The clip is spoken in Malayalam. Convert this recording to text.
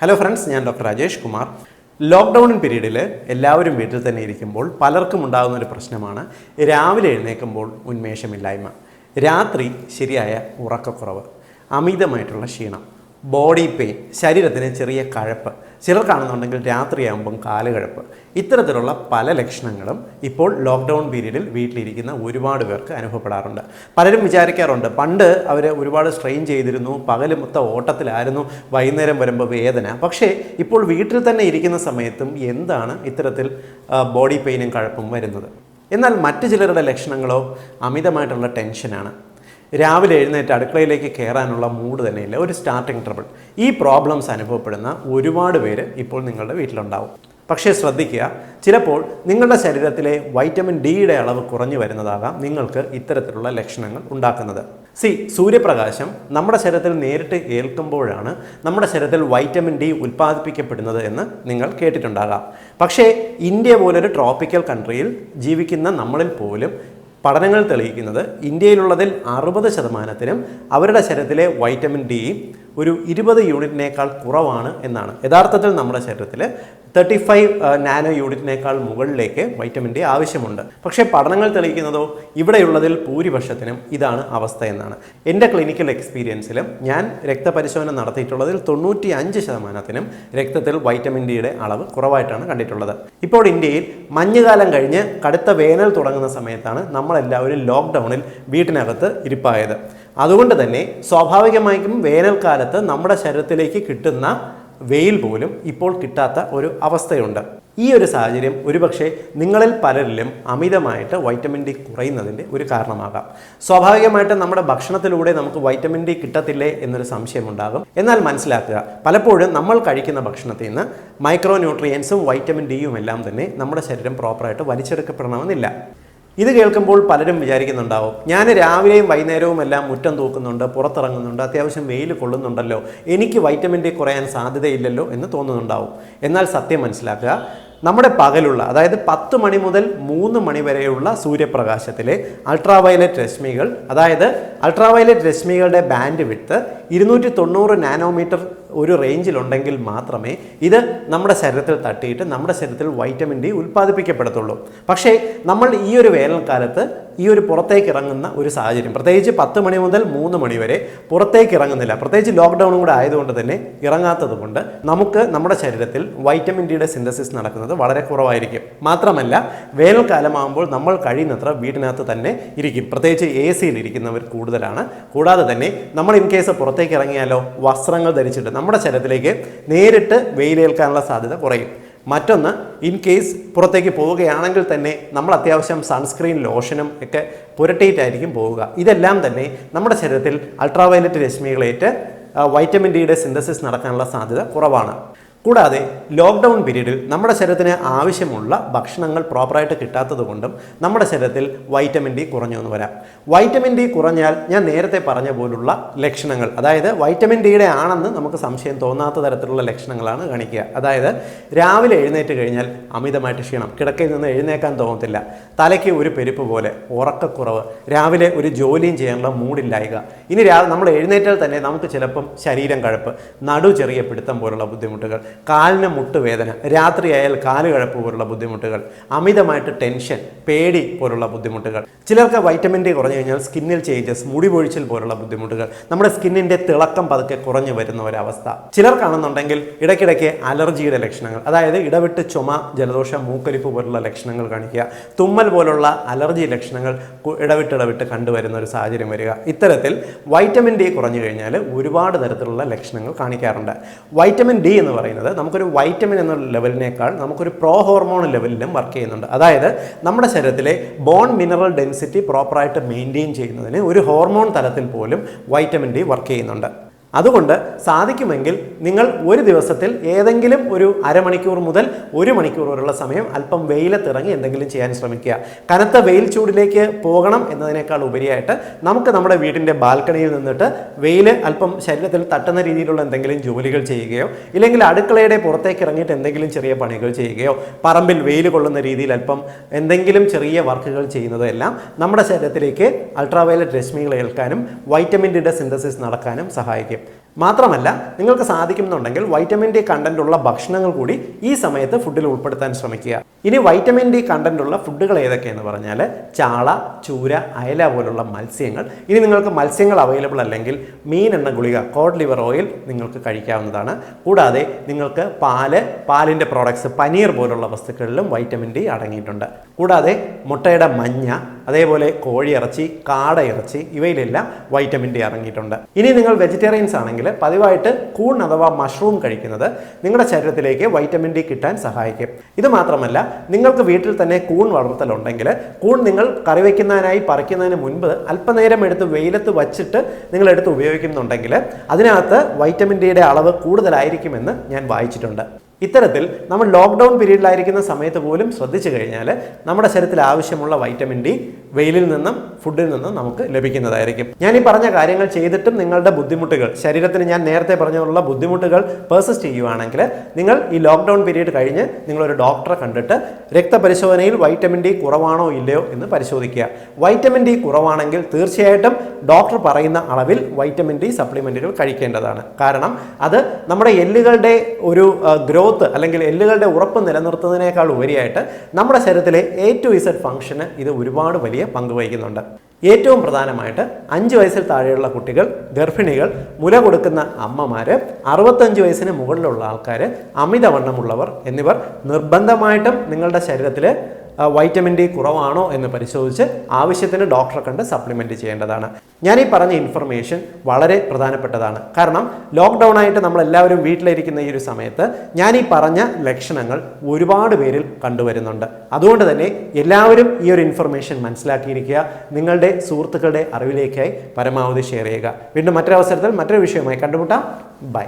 ഹലോ ഫ്രണ്ട്സ്, ഞാൻ ഡോക്ടർ രാജേഷ് കുമാർ. ലോക്ക്ഡൗൺ പീരീഡിൽ എല്ലാവരും വീട്ടിൽ തന്നെ ഇരിക്കുമ്പോൾ പലർക്കും ഉണ്ടാകുന്ന ഒരു പ്രശ്നമാണ് രാവിലെ എഴുന്നേൽക്കുമ്പോൾ ഉന്മേഷമില്ലായ്മ, രാത്രി ശരിയായ ഉറക്കക്കുറവ്, അമിതമായിട്ടുള്ള ക്ഷീണം, ബോഡി പെയിൻ, ശരീരത്തിന് ചെറിയ കഴപ്പ്, ചിലർക്കാണെന്നുണ്ടെങ്കിൽ രാത്രിയാകുമ്പം കാലുകഴപ്പ്. ഇത്തരത്തിലുള്ള പല ലക്ഷണങ്ങളും ഇപ്പോൾ ലോക്ക്ഡൗൺ പീരീഡിൽ വീട്ടിലിരിക്കുന്ന ഒരുപാട് പേർക്ക് അനുഭവപ്പെടാറുണ്ട്. പലരും വിചാരിക്കാറുണ്ട്, പണ്ട് അവർ ഒരുപാട് സ്ട്രെയിൻ ചെയ്തിരുന്നു, പകൽ മൊത്തം ഓട്ടത്തിലായിരുന്നു, വൈകുന്നേരം വരുമ്പോൾ വേദന. പക്ഷേ ഇപ്പോൾ വീട്ടിൽ തന്നെ ഇരിക്കുന്ന സമയത്തും എന്താണ് ഇത്തരത്തിൽ ബോഡി പെയിനും കഴപ്പും വരുന്നത്? എന്നാൽ മറ്റു ചിലരുടെ ലക്ഷണങ്ങളോ അമിതമായിട്ടുള്ള ടെൻഷനാണ്. രാവിലെ എഴുന്നേറ്റ് അടുക്കളയിലേക്ക് കയറാനുള്ള മൂഡ് തന്നെയില്ല, ഒരു സ്റ്റാർട്ടിങ് ട്രബിൾ. ഈ പ്രോബ്ലംസ് അനുഭവപ്പെടുന്ന ഒരുപാട് പേര് ഇപ്പോൾ നിങ്ങളുടെ വീട്ടിലുണ്ടാവും. പക്ഷേ ശ്രദ്ധിക്കുക, ചിലപ്പോൾ നിങ്ങളുടെ ശരീരത്തിലെ വൈറ്റമിൻ ഡിയുടെ അളവ് കുറഞ്ഞു വരുന്നതാകാം നിങ്ങൾക്ക് ഇത്തരത്തിലുള്ള ലക്ഷണങ്ങൾ ഉണ്ടാക്കുന്നത്. സൂര്യപ്രകാശം നമ്മുടെ ശരീരത്തിൽ നേരിട്ട് ഏൽക്കുമ്പോഴാണ് നമ്മുടെ ശരീരത്തിൽ വൈറ്റമിൻ ഡി ഉൽപ്പാദിപ്പിക്കപ്പെടുന്നത് എന്ന് നിങ്ങൾ കേട്ടിട്ടുണ്ടാകാം. പക്ഷേ ഇന്ത്യ പോലൊരു ട്രോപ്പിക്കൽ കൺട്രിയിൽ ജീവിക്കുന്ന നമ്മളിൽ പോലും പഠനങ്ങൾ തെളിയിക്കുന്നത് ഇന്ത്യയിലുള്ളതിൽ 60% അവരുടെ ശരീരത്തിലെ വൈറ്റമിൻ ഡി ഒരു 20 യൂണിറ്റിനേക്കാൾ കുറവാണ് എന്നാണ്. യഥാർത്ഥത്തിൽ നമ്മുടെ ശരീരത്തിൽ 35 നാനോ യൂണിറ്റിനേക്കാൾ മുകളിലേക്ക് വൈറ്റമിൻ ഡി ആവശ്യമുണ്ട്. പക്ഷേ പഠനങ്ങൾ തെളിയിക്കുന്നതോ ഇവിടെയുള്ളതിൽ ഭൂരിപക്ഷത്തിനും ഇതാണ് അവസ്ഥ എന്നാണ്. എൻ്റെ ക്ലിനിക്കൽ എക്സ്പീരിയൻസിലും ഞാൻ രക്തപരിശോധന നടത്തിയിട്ടുള്ളതിൽ 95% രക്തത്തിൽ വൈറ്റമിൻ ഡിയുടെ അളവ് കുറവായിട്ടാണ് കണ്ടിട്ടുള്ളത്. ഇപ്പോൾ ഇന്ത്യയിൽ മഞ്ഞുകാലം കഴിഞ്ഞ് കടുത്ത വേനൽ തുടങ്ങുന്ന സമയത്താണ് നമ്മളെല്ലാവരും ലോക്ക്ഡൗണിൽ വീട്ടിനകത്ത് ഇരിപ്പായത്. അതുകൊണ്ട് തന്നെ സ്വാഭാവികമായും വേനൽക്കാലത്ത് നമ്മുടെ ശരീരത്തിലേക്ക് കിട്ടുന്ന വെയിൽ പോലും ഇപ്പോൾ കിട്ടാത്ത ഒരു അവസ്ഥയുണ്ട്. ഈ ഒരു സാഹചര്യം ഒരുപക്ഷെ നിങ്ങളിൽ പലരിലും അമിതമായിട്ട് വൈറ്റമിൻ ഡി കുറയുന്നതിൻ്റെ ഒരു കാരണമാകാം. സ്വാഭാവികമായിട്ടും നമ്മുടെ ഭക്ഷണത്തിലൂടെ നമുക്ക് വൈറ്റമിൻ ഡി കിട്ടത്തില്ലേ എന്നൊരു സംശയമുണ്ടാകും. എന്നാൽ മനസ്സിലാക്കുക, പലപ്പോഴും നമ്മൾ കഴിക്കുന്ന ഭക്ഷണത്തിൽ നിന്ന് മൈക്രോ ന്യൂട്രിയൻസും വൈറ്റമിൻ ഡിയും എല്ലാം തന്നെ നമ്മുടെ ശരീരം പ്രോപ്പറായിട്ട് വലിച്ചെടുക്കപ്പെടണമെന്നില്ല. ഇത് കേൾക്കുമ്പോൾ പലരും വിചാരിക്കുന്നുണ്ടാവും, ഞാൻ രാവിലെയും വൈകുന്നേരവും എല്ലാം മുറ്റം തൂക്കുന്നുണ്ട്, പുറത്തിറങ്ങുന്നുണ്ട്, അത്യാവശ്യം വെയിൽ കൊള്ളുന്നുണ്ടല്ലോ, എനിക്ക് വൈറ്റമിൻ ഡി കുറയാൻ സാധ്യതയില്ലല്ലോ എന്ന് തോന്നുന്നുണ്ടാവും. എന്നാൽ സത്യം മനസ്സിലാക്കുക, നമ്മുടെ പകലുള്ള, അതായത് 10 മണി മുതൽ 3 മണി വരെയുള്ള സൂര്യപ്രകാശത്തിലെ അൾട്രാവയലറ്റ് രശ്മികൾ, അതായത് അൾട്രാവയലറ്റ് രശ്മികളുടെ ബാൻഡ് വിഡ്ത്ത് 290 നാനോമീറ്റർ ഒരു റേഞ്ചിലുണ്ടെങ്കിൽ മാത്രമേ ഇത് നമ്മുടെ ശരീരത്തിൽ തട്ടിയിട്ട് നമ്മുടെ ശരീരത്തിൽ വൈറ്റമിൻ ഡി ഉൽപ്പാദിപ്പിക്കപ്പെടത്തുള്ളൂ. പക്ഷേ നമ്മൾ ഈ ഒരു വേനൽക്കാലത്ത് ഈ ഒരു പുറത്തേക്ക് ഇറങ്ങുന്ന ഒരു സാഹചര്യം, പ്രത്യേകിച്ച് 10 മണി മുതൽ 3 മണി വരെ പുറത്തേക്ക് ഇറങ്ങുന്നില്ല, പ്രത്യേകിച്ച് ലോക്ക്ഡൗണും കൂടെ ആയതുകൊണ്ട് തന്നെ ഇറങ്ങാത്തത് കൊണ്ട് നമുക്ക് നമ്മുടെ ശരീരത്തിൽ വൈറ്റമിൻ ഡിയുടെ സിന്തസിസ് നടക്കുന്നത് വളരെ കുറവായിരിക്കും. മാത്രമല്ല വേനൽക്കാലമാകുമ്പോൾ നമ്മൾ കഴിയുന്നത്ര വീടിനകത്ത് തന്നെ ഇരിക്കും, പ്രത്യേകിച്ച് AC-യിൽ ഇരിക്കുന്നവർ കൂടുതലാണ്. കൂടാതെ തന്നെ നമ്മൾ ഇൻ കേസ് പുറത്തേക്ക് ഇറങ്ങിയാലോ വസ്ത്രങ്ങൾ ധരിച്ചിട്ട് നമ്മുടെ ശരീരത്തിലേക്ക് നേരിട്ട് വെയിലേൽക്കാനുള്ള സാധ്യത കുറയും. മറ്റൊന്ന്, ഇൻ കേസ് പുറത്തേക്ക് പോവുകയാണെങ്കിൽ തന്നെ നമ്മൾ അത്യാവശ്യം സൺസ്ക്രീൻ ലോഷനും ഒക്കെ പുരട്ടിയിട്ടായിരിക്കും പോവുക. ഇതെല്ലാം തന്നെ നമ്മുടെ ശരീരത്തിൽ അൾട്രാവയലറ്റ് രശ്മികളേറ്റ് വൈറ്റമിൻ ഡിയുടെ സിന്തസിസ് നടക്കാനുള്ള സാധ്യത കുറവാണ്. കൂടാതെ ലോക്ക്ഡൗൺ പീരീഡിൽ നമ്മുടെ ശരീരത്തിന് ആവശ്യമുള്ള ഭക്ഷണങ്ങൾ പ്രോപ്പറായിട്ട് കിട്ടാത്തത് കൊണ്ടും നമ്മുടെ ശരീരത്തിൽ വൈറ്റമിൻ ഡി കുറഞ്ഞു എന്ന് വരാം. വൈറ്റമിൻ ഡി കുറഞ്ഞാൽ ഞാൻ നേരത്തെ പറഞ്ഞ പോലുള്ള ലക്ഷണങ്ങൾ, അതായത് വൈറ്റമിൻ ഡിയുടെ ആണെന്ന് നമുക്ക് സംശയം തോന്നാത്ത തരത്തിലുള്ള ലക്ഷണങ്ങളാണ് കാണിക്കുക. അതായത് രാവിലെ എഴുന്നേറ്റ് കഴിഞ്ഞാൽ അമിതമായിട്ട് ക്ഷീണം, കിടക്കയിൽ നിന്ന് എഴുന്നേക്കാൻ തോന്നത്തില്ല, തലയ്ക്ക് ഒരു പെരുപ്പ് പോലെ, ഉറക്കക്കുറവ്, രാവിലെ ഒരു ജോലിയും ചെയ്യാനുള്ള മൂഡില്ലായ്ക. ഇനി നമ്മൾ എഴുന്നേറ്റാൽ തന്നെ നമുക്ക് ചിലപ്പം ശരീരം കഴപ്പ്, നടു ചെറിയ പിടുത്തം പോലുള്ള ബുദ്ധിമുട്ടുകൾ, കാലിന് മുട്ടുവേദന, രാത്രിയായാൽ കാലുകഴപ്പ് പോലുള്ള ബുദ്ധിമുട്ടുകൾ, അമിതമായിട്ട് ടെൻഷൻ, പേടി പോലുള്ള ബുദ്ധിമുട്ടുകൾ. ചിലർക്ക് വൈറ്റമിൻ ഡി കുറഞ്ഞു കഴിഞ്ഞാൽ സ്കിന്നിൽ ചേഞ്ചസ്, മുടി പൊഴിച്ചിൽ പോലുള്ള ബുദ്ധിമുട്ടുകൾ, നമ്മുടെ സ്കിന്നിൻ്റെ തിളക്കം പതുക്കെ കുറഞ്ഞു വരുന്ന ഒരവസ്ഥ. ചിലർക്കാണെന്നുണ്ടെങ്കിൽ ഇടയ്ക്കിടയ്ക്ക് അലർജിയുടെ ലക്ഷണങ്ങൾ, അതായത് ഇടവിട്ട് ചുമ, ജലദോഷം, മൂക്കൊലിപ്പ് പോലുള്ള ലക്ഷണങ്ങൾ കാണിക്കുക, തുമ്മൽ പോലുള്ള അലർജി ലക്ഷണങ്ങൾ ഇടവിട്ട് കണ്ടുവരുന്ന ഒരു സാഹചര്യം വരിക. ഇത്തരത്തിൽ വൈറ്റമിൻ ഡി കുറഞ്ഞു കഴിഞ്ഞാൽ ഒരുപാട് തരത്തിലുള്ള ലക്ഷണങ്ങൾ കാണിക്കാറുണ്ട്. വൈറ്റമിൻ ഡി എന്ന് പറയുന്നത് നമുക്കൊരു വൈറ്റമിൻ എന്ന ലെവലിനേക്കാൾ നമുക്കൊരു പ്രോ ഹോർമോൺ ലെവലിലും വർക്ക് ചെയ്യുന്നുണ്ട്. അതായത് നമ്മുടെ ശരീരത്തിലെ ബോൺ മിനറൽ ഡെൻസിറ്റി പ്രോപ്പറായിട്ട് മെയിൻറ്റെയിൻ ചെയ്യുന്നതിന് ഒരു ഹോർമോൺ തലത്തിൽ പോലും വൈറ്റമിൻ ഡി വർക്ക് ചെയ്യുന്നുണ്ട്. അതുകൊണ്ട് സാധിക്കുമെങ്കിൽ നിങ്ങൾ ഒരു ദിവസത്തിൽ ഏതെങ്കിലും ഒരു അരമണിക്കൂർ മുതൽ 1 മണിക്കൂർ വരെയുള്ള സമയം അല്പം വെയിലത്തിറങ്ങി എന്തെങ്കിലും ചെയ്യാൻ ശ്രമിക്കുക. കനത്ത വെയിൽ ചൂടിലേക്ക് പോകണം എന്നതിനേക്കാൾ ഉപരിയായിട്ട് നമുക്ക് നമ്മുടെ വീടിൻ്റെ ബാൽക്കണിയിൽ നിന്നിട്ട് വെയിൽ അല്പം ശരീരത്തിൽ തട്ടുന്ന രീതിയിലുള്ള എന്തെങ്കിലും ജോലികൾ ചെയ്യുകയോ, ഇല്ലെങ്കിൽ അടുക്കളയുടെ പുറത്തേക്ക് ഇറങ്ങിയിട്ട് എന്തെങ്കിലും ചെറിയ പണികൾ ചെയ്യുകയോ, പറമ്പിൽ വെയിൽ കൊള്ളുന്ന രീതിയിൽ അല്പം എന്തെങ്കിലും ചെറിയ വർക്കുകൾ ചെയ്യുന്നതോ എല്ലാം നമ്മുടെ ശരീരത്തിലേക്ക് അൾട്രാവയലറ്റ് രശ്മികൾ ഏൽക്കാനും വൈറ്റമിൻ ഡിയുടെ സിന്തസിസ് നടക്കാനും സഹായിക്കും. മാത്രമല്ല നിങ്ങൾക്ക് സാധിക്കുന്നുണ്ടെങ്കിൽ വൈറ്റമിൻ ഡി കണ്ടന്റ് ഉള്ള ഭക്ഷണങ്ങൾ കൂടി ഈ സമയത്ത് ഫുഡിൽ ഉൾപ്പെടുത്താൻ ശ്രമിക്കുക. ഇനി വൈറ്റമിൻ ഡി കണ്ടന്റ് ഉള്ള ഫുഡുകൾ ഏതൊക്കെയെന്ന് പറഞ്ഞാൽ ചാള, ചൂര, അയല പോലുള്ള മത്സ്യങ്ങൾ. ഇനി നിങ്ങൾക്ക് മത്സ്യങ്ങൾ അവൈലബിൾ അല്ലെങ്കിൽ മീൻ എണ്ണ ഗുളിക, കോഡ് ലിവർ ഓയിൽ നിങ്ങൾക്ക് കഴിക്കാവുന്നതാണ്. കൂടാതെ നിങ്ങൾക്ക് പാലിൻ്റെ പ്രോഡക്ട്സ്, പനീർ പോലുള്ള വസ്തുക്കളിലും വൈറ്റമിൻ ഡി അടങ്ങിയിട്ടുണ്ട്. കൂടാതെ മുട്ടയുടെ മഞ്ഞ, അതേപോലെ കോഴിയിറച്ചി, കാടയിറച്ചി ഇവയിലെല്ലാം വൈറ്റമിൻ ഡി അടങ്ങിയിട്ടുണ്ട്. ഇനി നിങ്ങൾ വെജിറ്റേറിയൻസ് ആണെങ്കിൽ പതിവായിട്ട് കൂൺ അഥവാ മഷ്റൂം കഴിക്കുന്നത് നിങ്ങളുടെ ശരീരത്തിലേക്ക് വൈറ്റമിൻ ഡി കിട്ടാൻ സഹായിക്കും. ഇത് മാത്രമല്ല, നിങ്ങൾക്ക് വീട്ടിൽ തന്നെ കൂൺ വളർത്തലുണ്ടെങ്കിൽ കൂൺ നിങ്ങൾ കറി വയ്ക്കുന്നതിനായി പറിക്കുന്നതിന് മുൻപ് അല്പനേരം എടുത്ത് വെയിലത്ത് വച്ചിട്ട് നിങ്ങൾ എടുത്ത് ഉപയോഗിക്കുന്നുണ്ടെങ്കിൽ അതിനകത്ത് വൈറ്റമിൻ ഡിയുടെ അളവ് കൂടുതലായിരിക്കുമെന്ന് ഞാൻ വായിച്ചിട്ടുണ്ട്. ഇത്തരത്തിൽ നമ്മൾ ലോക്ക്ഡൗൺ പീരീഡിലായിരിക്കുന്ന സമയത്ത് പോലും ശ്രദ്ധിച്ചു കഴിഞ്ഞാൽ നമ്മുടെ ശരീരത്തിൽ ആവശ്യമുള്ള വൈറ്റമിൻ ഡി വെയിലിൽ നിന്നും ഫുഡിൽ നിന്നും നമുക്ക് ലഭിക്കുന്നതായിരിക്കും. ഞാൻ ഈ പറഞ്ഞ കാര്യങ്ങൾ ചെയ്തിട്ടും നിങ്ങളുടെ ബുദ്ധിമുട്ടുകൾ, ശരീരത്തിന് ഞാൻ നേരത്തെ പറഞ്ഞുള്ള ബുദ്ധിമുട്ടുകൾ പെർസിസ്റ്റ് ചെയ്യുവാണെങ്കിൽ നിങ്ങൾ ഈ ലോക്ക്ഡൗൺ പീരീഡ് കഴിഞ്ഞ് നിങ്ങളൊരു ഡോക്ടറെ കണ്ടിട്ട് രക്തപരിശോധനയിൽ വൈറ്റമിൻ ഡി കുറവാണോ ഇല്ലയോ എന്ന് പരിശോധിക്കുക. വൈറ്റമിൻ ഡി കുറവാണെങ്കിൽ തീർച്ചയായിട്ടും ഡോക്ടർ പറയുന്ന അളവിൽ വൈറ്റമിൻ ഡി സപ്ലിമെൻറ്റുകൾ കഴിക്കേണ്ടതാണ്. കാരണം അത് നമ്മുടെ എല്ലുകളുടെ ഒരു ഗ്രോത്ത് അല്ലെങ്കിൽ എല്ലുകളുടെ ഉറപ്പ് നിലനിർത്തുന്നതിനേക്കാൾ ഉപരിയായിട്ട് നമ്മുടെ ശരീരത്തിലെ A to Z ഫംഗ്ഷന് ഇത് ഒരുപാട് വലിയ പങ്ക് വഹിക്കുന്നുണ്ട്. ഏറ്റവും പ്രധാനമായിട്ട് 5 വയസ്സിൽ താഴെയുള്ള കുട്ടികൾ, ഗർഭിണികൾ, മുല കൊടുക്കുന്ന അമ്മമാർ, 65 വയസ്സിന് മുകളിലുള്ള ആൾക്കാർ, അമിതവണ്ണമുള്ളവർ എന്നിവർ നിർബന്ധമായിട്ടും നിങ്ങളുടെ ശരീരത്തിൽ വൈറ്റമിൻ ഡി കുറവാണോ എന്ന് പരിശോധിച്ച് ആവശ്യത്തിന് ഡോക്ടറെ കണ്ട് സപ്ലിമെൻറ്റ് ചെയ്യേണ്ടതാണ്. ഞാൻ ഈ പറഞ്ഞ ഇൻഫർമേഷൻ വളരെ പ്രധാനപ്പെട്ടതാണ്. കാരണം ലോക്ക്ഡൗൺ ആയിട്ട് നമ്മളെല്ലാവരും വീട്ടിലിരിക്കുന്ന ഈ ഒരു സമയത്ത് ഞാൻ ഈ പറഞ്ഞ ലക്ഷണങ്ങൾ ഒരുപാട് പേരിൽ കണ്ടുവരുന്നുണ്ട്. അതുകൊണ്ട് തന്നെ എല്ലാവരും ഈ ഒരു ഇൻഫർമേഷൻ മനസ്സിലാക്കിയിരിക്കുക. നിങ്ങളുടെ സുഹൃത്തുക്കളുടെ അറിവിലേക്കായി പരമാവധി ഷെയർ ചെയ്യുക. വീണ്ടും മറ്റൊരവസരത്തിൽ മറ്റൊരു വിഷയമായി കണ്ടുമുട്ടാം. ബൈ.